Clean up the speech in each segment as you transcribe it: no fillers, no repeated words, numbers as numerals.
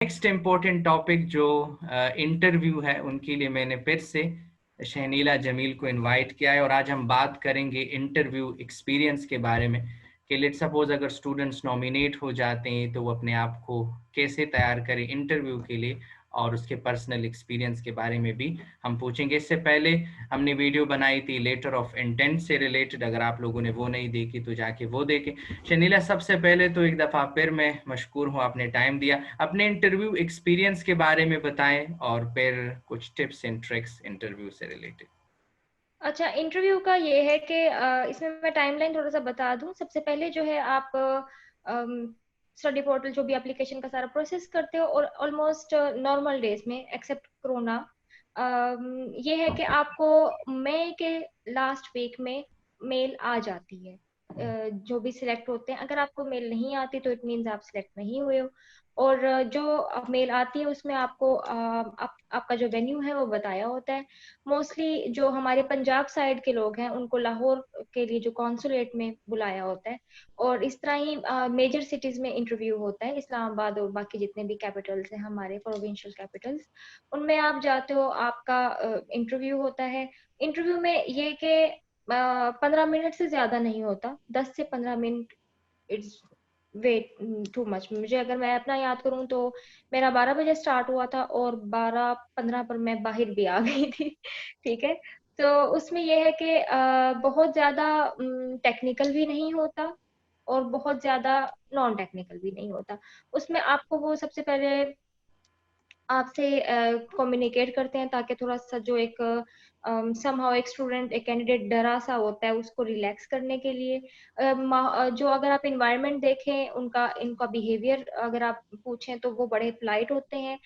Next important topic जो interview है उनके लिए मैंने फिर से शहनीला जमील को इनवाइट किया है और आज हम बात करेंगे इंटरव्यू एक्सपीरियंस के बारे में कि लेट सपोज अगर स्टूडेंट्स नॉमिनेट हो जाते हैं तो वो अपने आप को कैसे तैयार करें इंटरव्यू के लिए और उसके पर्सनल एक्सपीरियंस के बारे में भी हम पूछेंगे। इससे पहले हमने वीडियो बनाई थी लेटर ऑफ इंटेंट से रिलेटेड, अगर आप लोगों ने वो नहीं देखी तो जाके वो देखें। शनीला, सबसे पहले तो एक दफ़ा फिर मैं मशकूर हूँ, आपने टाइम दिया। अपने इंटरव्यू एक्सपीरियंस के बारे में बताएं और फिर कुछ टिप्स एंड ट्रिक्स इंटरव्यू से रिलेटेड। अच्छा, इंटरव्यू का ये है कि इसमें मैं टाइमलाइन थोड़ा सा बता दूं। सबसे पहले जो है आप स्टडी पोर्टल जो भी एप्लीकेशन का सारा प्रोसेस करते हो और ऑलमोस्ट नॉर्मल डेज में एक्सेप्ट कोरोना ये है कि आपको मई के लास्ट वीक में मेल आ जाती है। जो भी सिलेक्ट होते हैं, अगर आपको मेल नहीं आती तो इट मीन्स आप सिलेक्ट नहीं हुए हो। और जो मेल आती है उसमें आपको आपका जो वेन्यू है वो बताया होता है। मोस्टली जो हमारे पंजाब साइड के लोग हैं उनको लाहौर के लिए जो कॉन्सुलेट में बुलाया होता है। और इस तरह ही मेजर सिटीज में इंटरव्यू होता है, इस्लामाबाद और बाकी जितने भी कैपिटल्स हैं हमारे प्रोविंशियल कैपिटल्स, उनमें आप जाते हो, आपका इंटरव्यू होता है। इंटरव्यू में ये कि 15 मिनट से ज्यादा नहीं होता, 10 से 15 minute. Its weight too much. मुझे अगर मैं अपना याद करूं तो मेरा 12 बजे स्टार्ट हुआ था और 12:15 पर मैं बाहर भी आ गई थी। ठीक है। तो उसमें यह है कि बहुत ज्यादा टेक्निकल भी नहीं होता और बहुत ज्यादा नॉन टेक्निकल भी नहीं होता। उसमें आपको वो सबसे पहले आपसे कम्युनिकेट करते हैं ताकि थोड़ा सा जो एक समहाउ एक स्टूडेंट एक कैंडिडेट डरा सा होता है उसको रिलैक्स करने के लिए। जो अगर आप इन्वायरमेंट देखें उनका इनका बिहेवियर अगर आप पूछें तो वो बड़े पोलाइट होते हैं।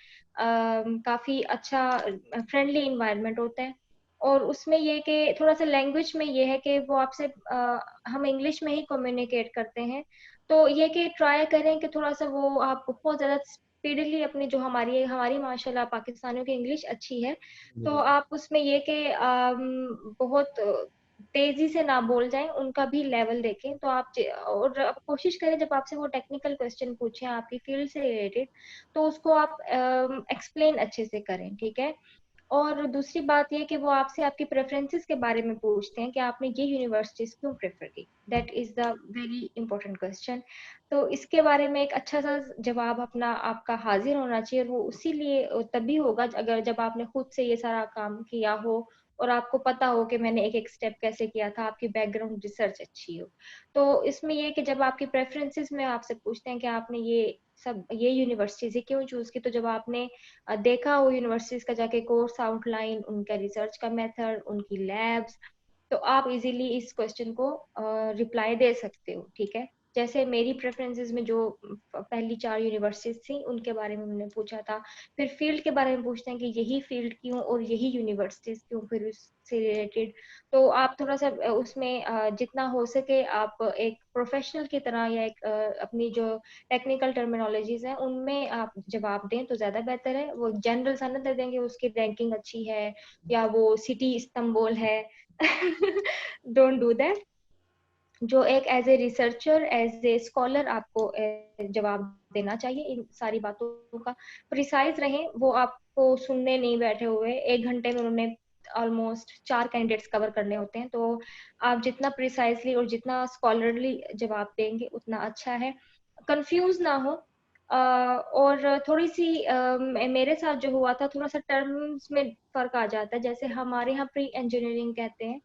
काफी अच्छा फ्रेंडली इन्वायरमेंट होता है। और उसमें ये कि थोड़ा सा लैंग्वेज में ये है कि वो आपसे हम इंग्लिश में ही कम्युनिकेट करते हैं। तो ये कि ट्राई करें कि थोड़ा सा वो आप बहुत ज्यादा स्पीडली अपनी जो हमारी हमारी माशाल्लाह पाकिस्तानियों की इंग्लिश अच्छी है, तो आप उसमें ये कि बहुत तेजी से ना बोल जाएं, उनका भी लेवल देखें। तो और आप कोशिश करें जब आपसे वो टेक्निकल क्वेश्चन पूछें आपकी फील्ड से रिलेटेड तो उसको आप एक्सप्लेन अच्छे से करें। ठीक है। और दूसरी बात ये कि वो आपसे आपकी प्रेफरेंसेस के बारे में पूछते हैं कि आपने ये यूनिवर्सिटीज क्यों प्रेफर की। That is the very important question. तो इसके बारे में एक अच्छा सा जवाब अपना आपका हाजिर होना चाहिए। और वो उसी लिए तभी होगा अगर जब आपने खुद से ये सारा काम किया हो और आपको पता हो कि मैंने एक एक स्टेप कैसे किया था, आपकी बैकग्राउंड रिसर्च अच्छी हो। तो इसमें ये कि जब आपकी प्रेफरेंसेस में आपसे पूछते हैं कि आपने ये यूनिवर्सिटीज क्यों चूज की, तो जब आपने देखा हो यूनिवर्सिटीज का जाके कोर्स आउटलाइन, उनका रिसर्च का मेथड, उनकी लैब्स, तो आप इजीली इस क्वेश्चन को रिप्लाई दे सकते हो। ठीक है। जैसे मेरी प्रेफरेंसेस में जो पहली 4 यूनिवर्सिटीज थी उनके बारे में उन्होंने पूछा था। फिर फील्ड के बारे में पूछते हैं कि यही फील्ड क्यों और यही यूनिवर्सिटीज क्यों, फिर उससे रिलेटेड। तो आप थोड़ा सा उसमें जितना हो सके आप एक प्रोफेशनल की तरह या एक अपनी जो टेक्निकल टर्मिनोलॉजीज हैं उनमें आप जवाब दें तो ज्यादा बेहतर है। वो जनरल सा न दे देंगे उसकी रैंकिंग अच्छी है या वो सिटी इस्तांबुल है। Don't do that. जो एक as a researcher as a scholar आपको जवाब देना चाहिए इन सारी बातों का। प्रिसाइज रहें, वो आपको सुनने नहीं बैठे हुए। 1 घंटे में उन्होंने ऑलमोस्ट 4 कैंडिडेट्स कवर करने होते हैं, तो आप जितना प्रिसाइजली और जितना स्कॉलरली जवाब देंगे उतना अच्छा है। कंफ्यूज ना हो। और थोड़ी सी मेरे साथ जो हुआ था, थोड़ा सा टर्म्स में फर्क आ जाता है। जैसे हमारे यहाँ प्री इंजीनियरिंग कहते हैं।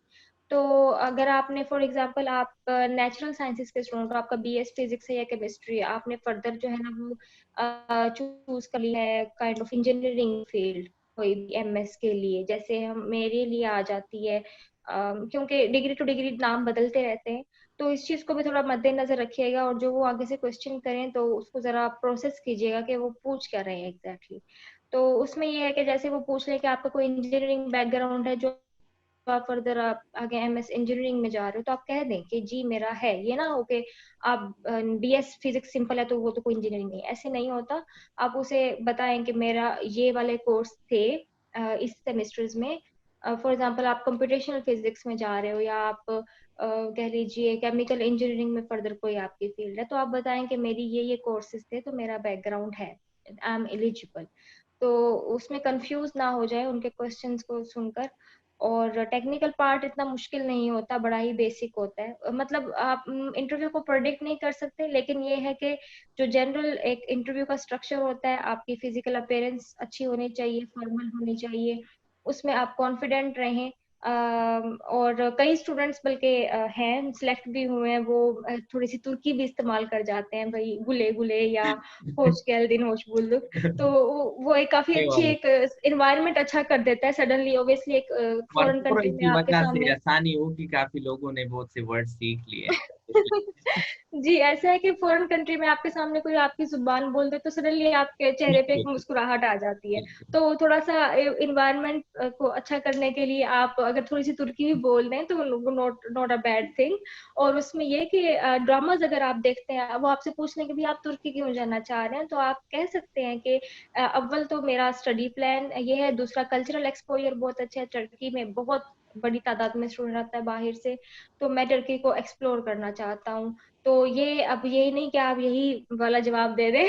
तो अगर आपने फॉर एग्जांपल आप नेचुरल साइंसेज के स्टूडेंट हो, आपका बीएस फिजिक्स है या केमिस्ट्री, आपने फर्दर जो है ना वो चूज कर लिया है काइंड ऑफ इंजीनियरिंग फील्ड कोई भी एमएस के लिए, जैसे हम मेरे लिए आ जाती है। क्योंकि डिग्री टू डिग्री नाम बदलते रहते हैं, तो इस चीज को भी थोड़ा मद्देनजर रखिएगा। और जो वो आगे से क्वेश्चन करें तो उसको जरा प्रोसेस कीजिएगा कि वो पूछ क्या रहे हैं एग्जैक्टली। तो उसमें ये है कि जैसे वो पूछ रहे कि आपका कोई इंजीनियरिंग बैकग्राउंड है, जो आप फर्दर आप आगे एमएस इंजीनियरिंग में जा रहे हो, तो आप कह दें कि जी मेरा है। ये ना हो कि आप बीएस फिजिक्स सिंपल है तो वो तो कोई इंजीनियरिंग नहीं, ऐसे नहीं होता। आप उसे बताएं कि मेरा ये वाले कोर्स थे इस सेमेस्टर्स में। फॉर एग्जांपल आप कंप्यूटेशनल फिजिक्स में जा रहे हो या आप कह लीजिए केमिकल इंजीनियरिंग में फर्दर कोई आपकी फील्ड है, तो आप बताएं कि मेरी ये कोर्सेज थे तो मेरा बैकग्राउंड है। I am eligible. तो उसमें कंफ्यूज ना हो जाए उनके क्वेश्चंस को सुनकर। और टेक्निकल पार्ट इतना मुश्किल नहीं होता, बड़ा ही बेसिक होता है। मतलब आप इंटरव्यू को प्रेडिक्ट नहीं कर सकते, लेकिन ये है कि जो जनरल एक इंटरव्यू का स्ट्रक्चर होता है, आपकी फिजिकल अपीयरेंस अच्छी होनी चाहिए, फॉर्मल होनी चाहिए, उसमें आप कॉन्फिडेंट रहें। और कई स्टूडेंट्स बल्कि हैं, सिलेक्ट भी हुए हैं, वो थोड़ी सी तुर्की भी इस्तेमाल कर जाते हैं भाई, गुले गुले या होश गेल्दिन होश बुल्दुक। तो वो एक काफी ये अच्छी वाला एक इन्वायरमेंट अच्छा कर देता है सडनली। ऑब्वियसली एक और फॉरेन कंट्री में की आपके वजह से सामने आसानी होगी, काफी लोगों ने बहुत से वर्ड सीख लिए हैं। जी, ऐसा है कि फॉरेन कंट्री में आपके सामने कोई आपकी जुबान बोल दे तो सडनली आपके चेहरे पे एक बिल्कुल मुस्कुराहट आ जाती है। बिल्कुल। तो थोड़ा सा इन्वायरमेंट को अच्छा करने के लिए आप अगर थोड़ी सी तुर्की भी बोल दें तो वो not not a bad thing. और उसमें ये कि ड्रामाज अगर आप देखते हैं, वो आपसे पूछने के भी आप तुर्की क्यों जाना चाह रहे हैं, तो आप कह सकते हैं कि अव्वल तो मेरा स्टडी प्लान ये है, दूसरा कल्चरल एक्सपोजर बहुत अच्छा है, टर्की में बहुत बड़ी तादाद में स्टूडेंट आता है बाहर से, तो मैं टर्की को एक्सप्लोर करना चाहता हूँ। तो ये अब यही नहीं कि आप यही वाला जवाब दे दें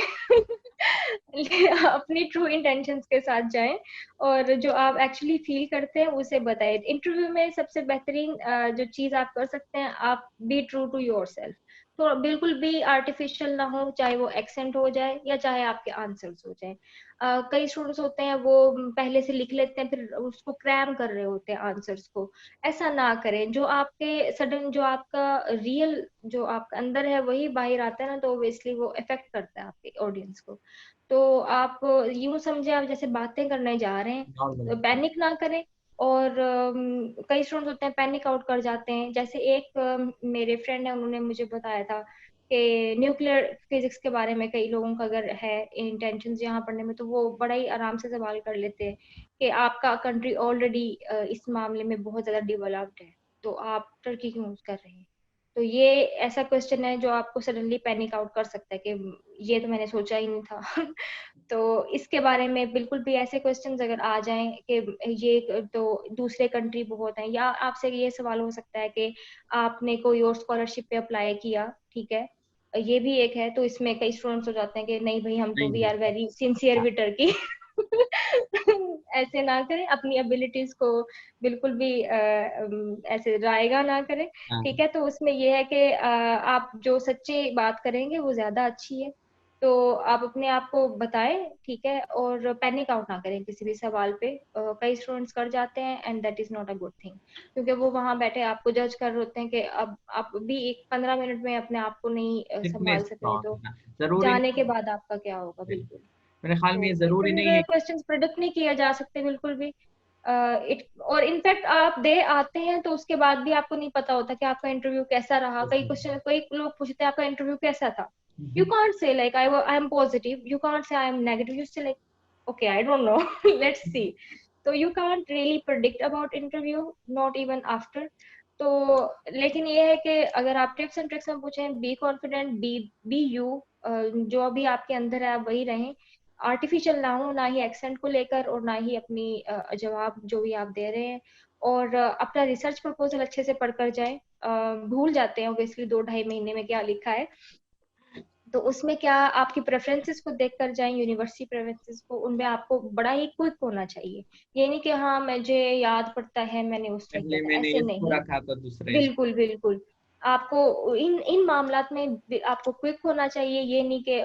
अपनी ट्रू इंटेंशंस के साथ जाएं, और जो आप एक्चुअली फील करते हैं उसे बताएं। इंटरव्यू में सबसे बेहतरीन जो चीज आप कर सकते हैं, आप बी ट्रू टू योरसेल्फ। तो बिल्कुल भी आर्टिफिशियल ना हो, चाहे वो एक्सेंट हो जाए या चाहे आपके आंसर्स हो जाए। कई स्टूडेंट्स होते हैं वो पहले से लिख लेते हैं, फिर उसको क्रैम कर रहे होते हैं आंसर्स को। ऐसा ना करें। जो आपके सडन जो आपका रियल जो आपका अंदर है वही बाहर आता है ना, तो ऑब्वियसली वो इफेक्ट करता है आपके ऑडियंस को। तो आप यूं समझे, आप जैसे बातें करने जा रहे हैं, नॉर्मल। तो पैनिक ना करें। और कई स्टूडेंट्स होते हैं पैनिक आउट कर जाते हैं। जैसे एक मेरे फ्रेंड है, उन्होंने मुझे बताया था कि न्यूक्लियर फिजिक्स के बारे में कई लोगों का अगर है इंटेंशन यहाँ पढ़ने में, तो वो बड़ा ही आराम से सवाल कर लेते हैं कि आपका कंट्री ऑलरेडी इस मामले में बहुत ज्यादा डेवलप्ड है, तो आप टर्की क्यों कर रहे हैं। तो ये ऐसा क्वेश्चन है जो आपको सडनली पैनिक आउट कर सकता है कि ये तो मैंने सोचा ही नहीं था तो इसके बारे में बिल्कुल भी ऐसे क्वेश्चंस अगर आ जाएं कि ये तो दूसरे कंट्री बहुत हैं, या आपसे ये सवाल हो सकता है कि आपने कोई और स्कॉलरशिप पे अप्लाई किया, ठीक है, ये भी एक है। तो इसमें कई स्टूडेंट्स हो जाते हैं कि नहीं भाई, हम तो नहीं वी नहीं। आर वेरी सिंसियर हाँ विद टर्की ऐसे ना करें, अपनी एबिलिटीज को बिल्कुल भी ऐसे रायगा ना करें। हाँ। ठीक है, तो उसमें ये है कि आप जो सच्ची बात करेंगे वो ज्यादा अच्छी है। तो आप अपने आप को बताएं, ठीक है, और पैनिक आउट ना करें किसी भी सवाल पे। कई स्टूडेंट्स कर जाते हैं and that is not a good thing, क्योंकि वो वहां बैठे आपको जज कर रहे होते हैं कि अब आप भी एक 15 मिनट में अपने आप को नहीं कितने संभाल सक रहे, स्ट्रॉन्ग तो है ना, जरूरी जाने के नहीं। बाद आपका क्या होगा। बिल्कुल। बिल्कुल। मेरे ख्याल में तो ये जरूरी इंटरव्यू नहीं में है। क्वेश्चंस प्रेडिक्ट नहीं किए जा सकते बिल्कुल भी। और इनफैक्ट आप दे आते हैं तो उसके बाद भी आपको नहीं पता होता कि आपका इंटरव्यू कैसा रहा। कई क्वेश्चन, कई लोग पूछते हैं आपका इंटरव्यू कैसा था, you can't say like I am positive, you can't say I am negative, you say like okay I don't know let's see. So you can't really predict about interview, not even after. तो लेकिन ये है कि अगर आप tips and tricks में पूछें, be confident, B you, जो अभी आपके अंदर है आप वही रहें। आर्टिफिशियल ना हो, ना ही एक्सेंट को लेकर और ना ही अपनी जवाब जो भी आप दे रहे हैं। और अपना रिसर्च प्रपोजल अच्छे से पढ़कर जाए। भूल जाते हैं ऑब्वियसली 2-2.5 महीने में क्या लिखा है, तो उसमें क्या आपकी प्रेफरेंसेस को देख कर जाएं, यूनिवर्सिटी प्रेफरेंसेस को, उनमें आपको बड़ा ही क्विक होना चाहिए। ये नहीं कि हाँ मुझे याद पड़ता है मैंने उसमें किया पहले था, मैंने ऐसे इसको नहीं। रखा था दूसरे इसको। बिल्कुल बिल्कुल। आपको इन इन मामलात में आपको क्विक होना चाहिए। ये नहीं कि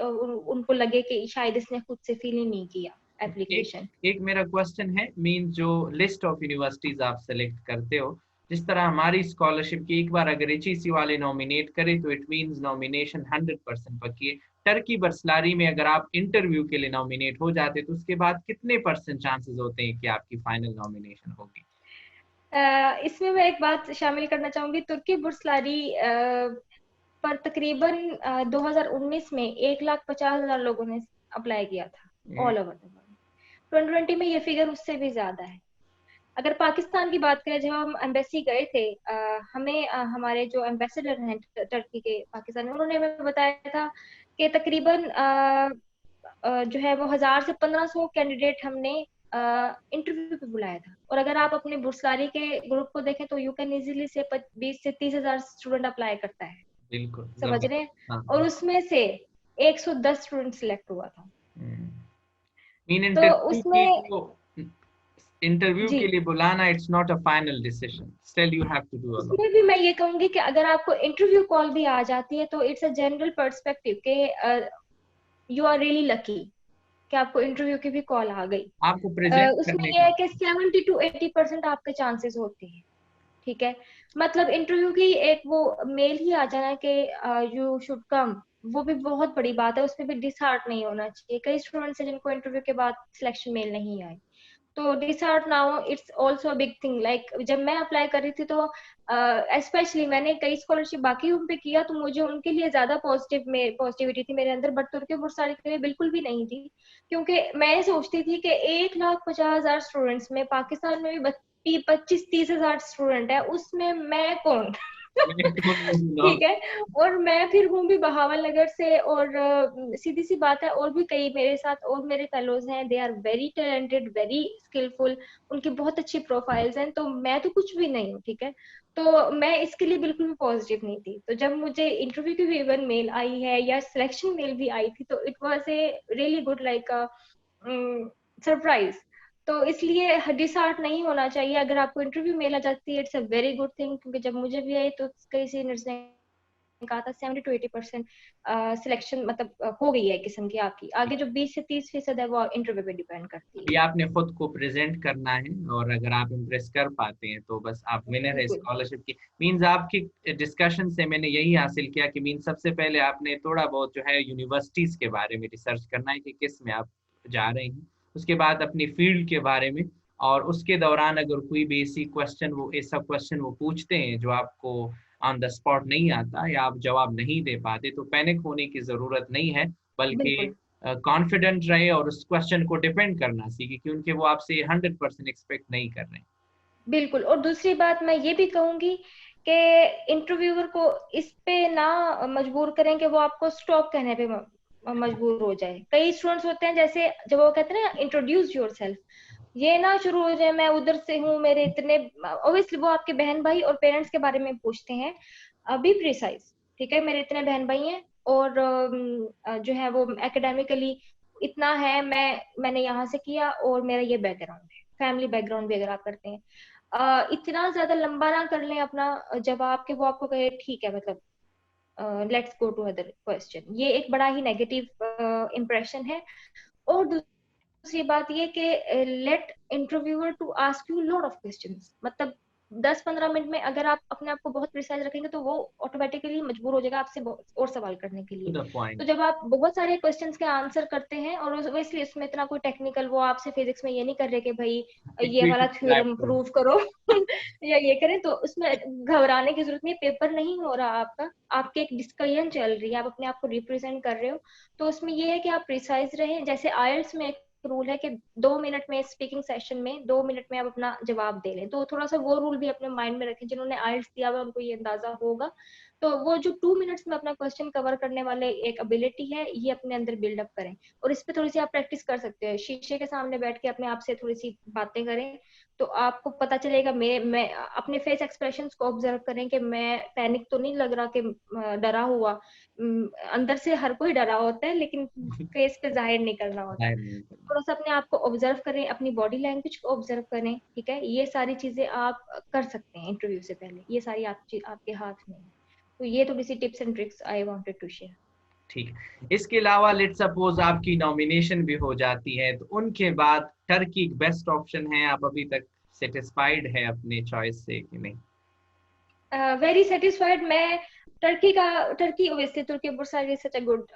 उनको लगे कि शायद इसने खुद से फिल ही नहीं किया एक एप्लीकेशन। एक मेरा क्वेश्चन है, मीन जो लिस्ट ऑफ यूनिवर्सिटीज आप सेलेक्ट करते हो, जिस तरह हमारी स्कॉलरशिप की एक बार अगर एचईसी वाले नॉमिनेट करे तो इट मींस नॉमिनेशन 100% पक्की है। टर्की बर्सलारी में अगर आप इंटरव्यू के लिए नॉमिनेट हो जाते तो उसके बाद कितने परसेंट चांसेस होते हैं कि आपकी फाइनल नॉमिनेशन होगी? इसमें मैं एक बात शामिल करना चाहूंगी। तुर्की बुर्सलारी पर तकरीबन 2019 में 1,50,000 लोगों ने अप्लाई किया था, hmm. All over the world. 2020 में ये फिगर उससे भी ज्यादा है। अगर पाकिस्तान की बात करें, जब हम एम्बेसी गए थे, हमें हमारे जो एम्बेसडर हैं टर्की के पाकिस्तान में, उन्होंने हमें बताया था कि तकरीबन जो है वो 1,000 से 1,500 कैंडिडेट हमने इंटरव्यू पे बुलाया था। और अगर आप अपने बुर्सलारी के ग्रुप को देखें तो यू कैन इजीली से 20 से 30 हजार स्टूडेंट अप्लाई करता है। बिल्कुल समझ रहे हैं? जबरदस्त। हाँ और हाँ। उसमें से 110 स्टूडेंट सिलेक्ट हुआ था। मीन तो इंटरव्यू की उसमें जो इंटरव्यू जी, के लिए बुलाना, it's not a final decision, still you have to do a lot. उसमें भी मैं ये कहूंगी कि अगर आपको इंटरव्यू कॉल भी आ जाती है तो इट्स अ जनरल पर्सपेक्टिव के यू आर रियली लकी कि आपको इंटरव्यू की भी कॉल आ गई। आपको प्रेजेंट उसमें करने ये का। है कि 70 to 80% आपके चांसेस होते हैं। ठीक है, मतलब इंटरव्यू की एक वो मेल ही आ जाना कि यू शुड कम, वो भी बहुत बड़ी बात है, उसमें भी डिसहार्ट नहीं होना चाहिए। कई स्टूडेंट्स हैं जिनको इंटरव्यू के बाद सिलेक्शन मेल नहीं आई, तो डिसहार्ट ना हो, it's also big thing. Like जब मैं अप्लाई कर रही थी तो स्पेशली मैंने कई स्कॉलरशिप बाकी उन पे किया, तो मुझे उनके लिए ज्यादा पॉजिटिविटी थी मेरे अंदर, बट तुर्की बुर्सारी के लिए बिल्कुल भी नहीं थी। क्योंकि मैं सोचती थी कि 1,50,000 स्टूडेंट्स में, पाकिस्तान में भी 25-30 हजार स्टूडेंट है, उसमें मैं कौन? मैंने कौन बोला। ठीक है, और मैं फिर हूँ भी बहावल नगर से, और सीधी सी बात है, और भी कई मेरे साथ और मेरे फेलोज हैं, they are very talented, very skilful, उनकी बहुत अच्छी प्रोफाइल्स हैं, तो मैं तो कुछ भी नहीं हूँ। ठीक है, तो मैं इसके लिए बिल्कुल भी पॉजिटिव नहीं थी। तो जब मुझे इंटरव्यू की भी इवन मेल आई है या सिलेक्शन मेल भी आई थी, तो it was a really good, like surprise. तो इसलिए डिसहार्ट नहीं होना चाहिए अगर आपको इंटरव्यू मेल आ जाती है, it's a very good thing. क्योंकि जब मुझे भी आई तो कई सीनियर्स ने कहा था 70 to 80% सिलेक्शन मतलब हो गई है किस्म की आपकी, आगे जो 20 से 30% है वो इंटरव्यू पे डिपेंड करती है। अभी आपने खुद को प्रेजेंट करना है, और अगर आप इम्प्रेस कर पाते हैं तो बस आप विनर है बिल्कुल स्कॉलरशिप की। मींस आपकी डिस्कशन से मैंने यही हासिल किया कि मीन सबसे पहले आपने थोड़ा बहुत जो है यूनिवर्सिटीज के बारे में रिसर्च करना है कि किस में आप जा रहे हैं, उसके बाद अपनी फील्ड के बारे में, और उसके दौरान अगर कोई बेसिक क्वेश्चन, वो ऐसा क्वेश्चन वो पूछते हैं जो आपको ऑन द स्पॉट नहीं आता या आप जवाब नहीं दे पाते, तो पैनिक होने की जरूरत नहीं है, बल्कि बिल्कुल कॉन्फिडेंट रहे और उस क्वेश्चन को डिपेंड करना सीखे, क्योंकि वो आपसे 100% एक्सपेक्ट नहीं कर रहे हैं। बिल्कुल। और दूसरी बात मैं ये भी कहूंगी कि इंटरव्यूअर को इस पे ना मजबूर करें कि वो आपको स्टॉप कहने पे मजबूर हो जाए। कई स्टूडेंट्स होते हैं, जैसे जब वो कहते हैं ना इंट्रोड्यूस योर सेल्फ, ये ना शुरू हो जाए मैं उधर से हूँ, मेरे इतने, ऑब्वियसली वो आपके बहन भाई और पेरेंट्स के बारे में पूछते हैं, अभी प्रिसाइज। ठीक है, मेरे इतने बहन भाई हैं, और जो है वो एकेडमिकली इतना है, मैंने यहाँ से किया, और मेरा ये बैकग्राउंड है, फैमिली बैकग्राउंड भी अगर आप करते हैं। इतना ज्यादा लंबा ना कर लें अपना जवाब के वो आपको कहे ठीक है, मतलब let's go to other question, ये एक बड़ा ही नेगेटिव इम्प्रेशन है। और दूसरी बात ये कि let interviewer to ask you lot of questions, मतलब 10-15 मिनट में अगर आप अपने आप को बहुत प्रिसाइज रखेंगे तो वो ऑटोमेटिकली मजबूर हो जाएगा आपसे और सवाल करने के टू लिए। द तो पॉइंट। जब आप बहुत सारे क्वेश्चंस के आंसर करते हैं, और ऑब्वियसली उसमें इतना कोई टेक्निकल, वो आपसे फिजिक्स में ये नहीं कर रहे कि भाई ये वाला इक्वेशन लैब थ्योरम करो। प्रूव करो या ये करें, तो उसमें घबराने की जरूरत नहीं, पेपर नहीं हो रहा आपका, आपकी एक डिस्कशन चल रही है, आप अपने आप को रिप्रेजेंट कर रहे हो। तो उसमें ये है कि आप प्रिसाइज रहें। जैसे आयल्स में रूल है कि 2 मिनट में, स्पीकिंग सेशन में 2 मिनट में आप अपना जवाब दे लें, तो थोड़ा सा वो रूल भी अपने माइंड में रखें। जिन्होंने आइल्स दिया हुआ उनको ये अंदाजा होगा। तो वो जो 2 मिनट्स में अपना क्वेश्चन कवर करने वाले एक एबिलिटी है, ये अपने अंदर बिल्डअप करें। और इस पे थोड़ी सी आप प्रैक्टिस कर सकते हैं, शीशे के सामने बैठ के अपने आप से थोड़ी सी बातें करें, तो आपको पता चलेगा। मैं अपने फेस एक्सप्रेशंस को ऑब्जर्व करें कि मैं पैनिक तो नहीं लग रहा, कि डरा हुआ। अंदर से हर कोई डरा होता है, लेकिन फेस पे जाहिर नहीं करना होता। जाहिर नहीं करना। थोड़ा सा अपने आप को ऑब्जर्व करें, अपनी बॉडी लैंग्वेज को ऑब्जर्व करें। ठीक है, ये सारी चीजें आप कर सकते हैं इंटरव्यू से पहले, ये सारी आपके हाथ में है। तो ये थोड़ी सी tips and tricks I wanted to share. ठीक है, इसके अलावा लेट सपोज आपकी नॉमिनेशन भी हो जाती है, तो उनके बाद टर्की बेस्ट ऑप्शन है, आप अभी तक सेटिस्फाइड है अपने चॉइस से कि नहीं? वेरी सेटिस्फाइड मैं। Turkey obviously, Turkey Burslari is such a good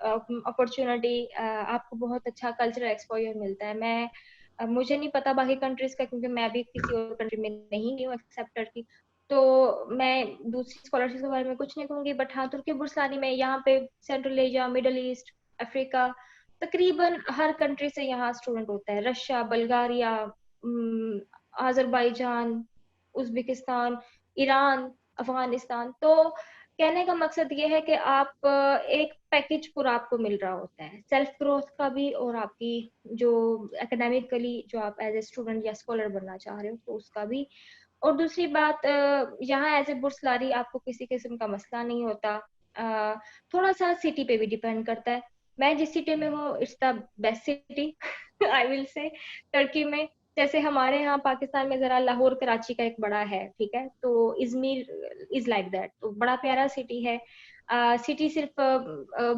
opportunity. आपको बहुत अच्छा कल्चरल एक्सपोजर मिलता है। मुझे नहीं पता बाकी कंट्रीज का, क्योंकि मैं भी किसी और कंट्री में नहीं गई हूँ एक्सेप्ट टर्की, तो मैं दूसरी स्कॉलरशिप के बारे में कुछ नहीं कहूंगी। बट हाँ, तुर्की बुर्सानी में यहाँ पे central Asia, middle east, Africa, तकरीबन हर कंट्री से यहाँ स्टूडेंट होता है। Russia, Bulgaria, Azerbaijan, Uzbekistan, Iran, Afghanistan. तो कहने का मकसद ये है कि आप एक पैकेज पूरा आपको मिल रहा होता है, सेल्फ ग्रोथ का भी, और आपकी जो एकेडमिकली जो आप एज ए स्टूडेंट या स्कॉलर बनना चाह रहे हो तो उसका भी। और दूसरी बात, यहाँ एज ए बुर्सलारी आपको किसी किस्म का मसला नहीं होता। थोड़ा सा सिटी पे भी डिपेंड करता है। मैं जिस सिटी में हूँ it's the best city I will say Turkey में। जैसे हमारे यहाँ पाकिस्तान में जरा लाहौर कराची का एक बड़ा है, ठीक है, तो इजमीर इज लाइक दैट, तो बड़ा प्यारा सिटी है। सिटी सिर्फ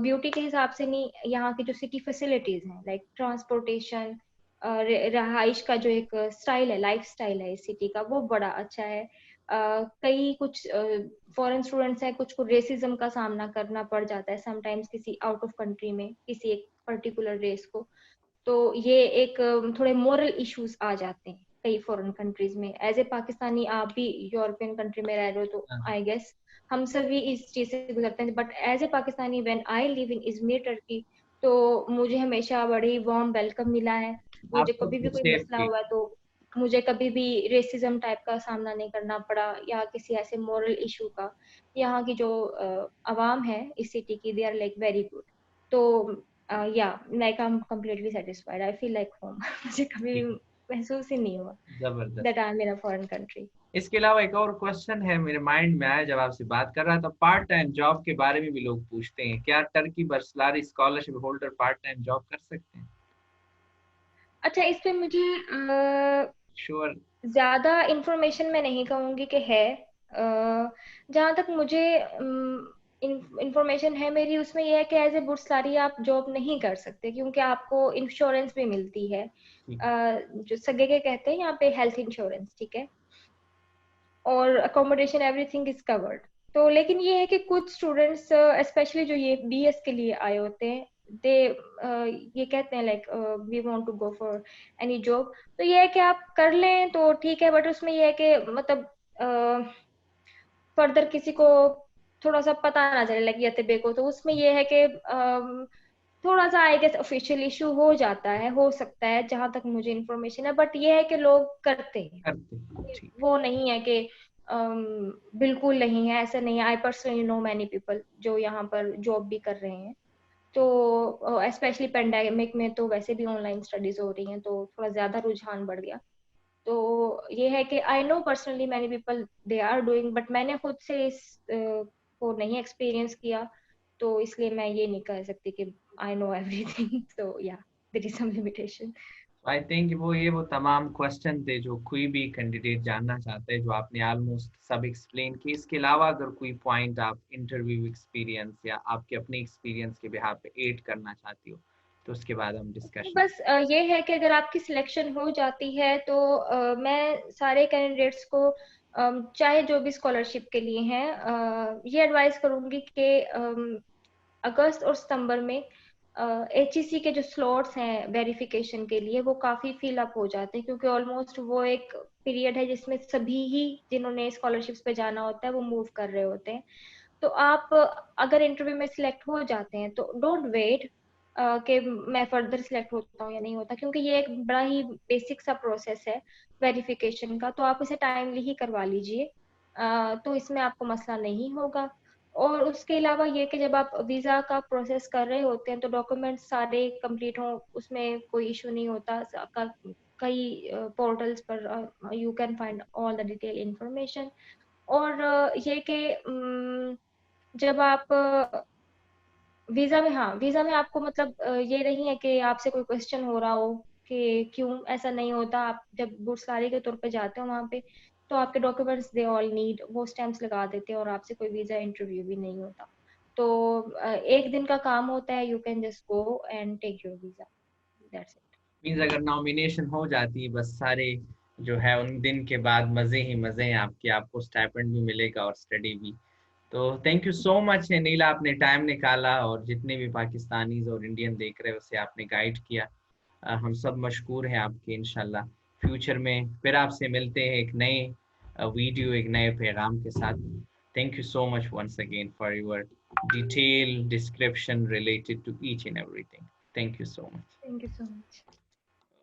ब्यूटी के हिसाब से नहीं, यहाँ की जो सिटी फैसिलिटीज हैं लाइक ट्रांसपोर्टेशन, रहाइश का जो एक स्टाइल है, लाइफ स्टाइल है इस सिटी का, वो बड़ा अच्छा है। कई कुछ फॉरेन स्टूडेंट्स हैं, कुछ को रेसिज्म का सामना करना पड़ जाता है समटाइम्स किसी आउट ऑफ कंट्री में, किसी एक पर्टिकुलर रेस को। तो ये एक थोड़े मोरल इश्यूज आ जाते हैं कई फॉरेन कंट्रीज में। एज ए पाकिस्तानी आप भी यूरोपियन कंट्री में रह रहे हो, तो आई गेस हम सभी इस चीज से गुजरते हैं। But as a Pakistani when I live in Izmir Turkey, तो मुझे हमेशा बड़ी वार्म वेलकम मिला है। मुझे आपको कभी भी कोई मसला सेफ्टी। हुआ तो मुझे कभी भी रेसिज्म टाइप का सामना नहीं करना पड़ा, या किसी ऐसे मोरल इशू का। यहाँ की जो अवाम है इस सिटी की, they are like very good. तो yeah like I am completely satisfied, I feel like home मुझे कभी भी महसूस ही नहीं हुआ जबरदस्त। That I am in a foreign country. इसके अलावा एक और क्वेश्चन है मेरे माइंड में आया जब आपसे बात कर रहा था, पार्ट टाइम जॉब के बारे में भी लोग पूछते हैं, क्या Turkey Burslari scholarship holder part time job कर सकते हैं? अच्छा, इस पे मुझे श्योर। ज्यादा इंफॉर्मेशन मैं नहीं कहूंगी कि है। जहाँ तक मुझे इंफॉर्मेशन है मेरी, उसमें यह है कि एज ए बुर्सलारी आप जॉब नहीं कर सकते, क्योंकि आपको इंश्योरेंस भी मिलती है। जो सगे के कहते हैं यहाँ पे हेल्थ इंश्योरेंस, ठीक है, और अकोमोडेशन एवरीथिंग इज कवर्ड। तो लेकिन ये है कि कुछ स्टूडेंट्स स्पेशली जो ये बीएस के लिए आए होते हैं, दे ये कहते हैं like we want to go for any job. तो ये है कि आप कर लें तो ठीक है, बट उसमें ये है कि मतलब फर्दर किसी को थोड़ा सा पता ना चले लाइक यतबे को, तो उसमें ये है कि थोड़ा सा आई गेस ऑफिशियल इशू हो जाता है, हो सकता है, जहां तक मुझे इन्फॉर्मेशन है। बट ये है कि लोग करते हैं, करते हैं, ठीक। वो नहीं है कि बिल्कुल नहीं है, ऐसा नहीं है। I personally know many people जो यहाँ पर जॉब भी कर रहे हैं। तो स्पेशली पेंडेमिक में तो वैसे भी ऑनलाइन स्टडीज हो रही हैं, तो थोड़ा ज्यादा रुझान बढ़ गया। तो ये है कि I know personally many people they are doing, but मैंने खुद से इस को नहीं एक्सपीरियंस किया, तो इसलिए मैं ये नहीं कह सकती कि आई नो एवरीथिंग। तो yeah there is some limitation. I think वो तमाम क्वेश्चन थे जो कोई भी कैंडिडेट जानना चाहते हैं, जो आपने ऑलमोस्ट सब एक्सप्लेन किए। इसके अलावा अगर कोई पॉइंट आप इंटरव्यू एक्सपीरियंस या आपके अपने एक्सपीरियंस के बिहाफ पे ऐड करना चाहती हो, तो उसके बाद हम डिस्कशन। बस ये है कि अगर आपकी सिलेक्शन हो जाती है तो मैं सारे कैंडिडेट्स को चाहे जो भी स्कॉलरशिप के लिए हैं, ये एडवाइस करूंगी कि अगस्त और सितंबर में एचईसी के जो स्लॉट्स हैं वेरिफिकेशन के लिए, वो काफी फिल अप हो जाते हैं, क्योंकि ऑलमोस्ट वो एक पीरियड है जिसमें सभी ही जिन्होंने स्कॉलरशिप्स पे जाना होता है वो मूव कर रहे होते हैं। तो आप अगर इंटरव्यू में सिलेक्ट हो जाते हैं तो डोंट वेट कि मैं फर्दर सिलेक्ट होता हूँ या नहीं होता, क्योंकि ये एक बड़ा ही बेसिक सा प्रोसेस है वेरिफिकेशन का, तो आप इसे टाइमली ही करवा लीजिए। तो इसमें आपको मसला नहीं होगा। और उसके अलावा ये कि जब आप वीजा का प्रोसेस कर रहे होते हैं तो डॉक्यूमेंट्स सारे कंप्लीट हों, उसमें कोई इशू नहीं होता। कई पोर्टल्स पर you can find all the detail information. और ये कि जब आप वीजा में, हाँ, वीजा में आपको मतलब ये नहीं है कि आपसे कोई क्वेश्चन हो रहा हो कि क्यों, ऐसा नहीं होता। आप जब बुर्सलारी के तौर पे जाते हो वहाँ पे, तो आपके डॉक्यूमेंट्स दे ऑल नीड, वो स्टैंप्स लगा देते हैं और आपसे कोई वीजा इंटरव्यू भी नहीं होता। तो एक दिन का काम होता है, you can just go and take your visa, that's it. Means अगर नॉमिनेशन हो जाती है बस सारे जो है उन दिन के बाद मजे ही मजे हैं आपके, आपको स्टाइपेंड भी मिलेगा और स्टडी भी। तो थैंक यू सो मच नीला, आपने टाइम निकाला और जितने भी पाकिस्तानीज और इंडियन देख रहे हैं उसे आपने गाइड किया। हम सब मशकूर हैं आपके। इंशाल्लाह फ्यूचर में फिर आपसे मिलते हैं एक नए वीडियो, एक नए पैगाम के साथ। Thank you so much once again for your detail description related to each and everything. Thank you so much. Thank you so much.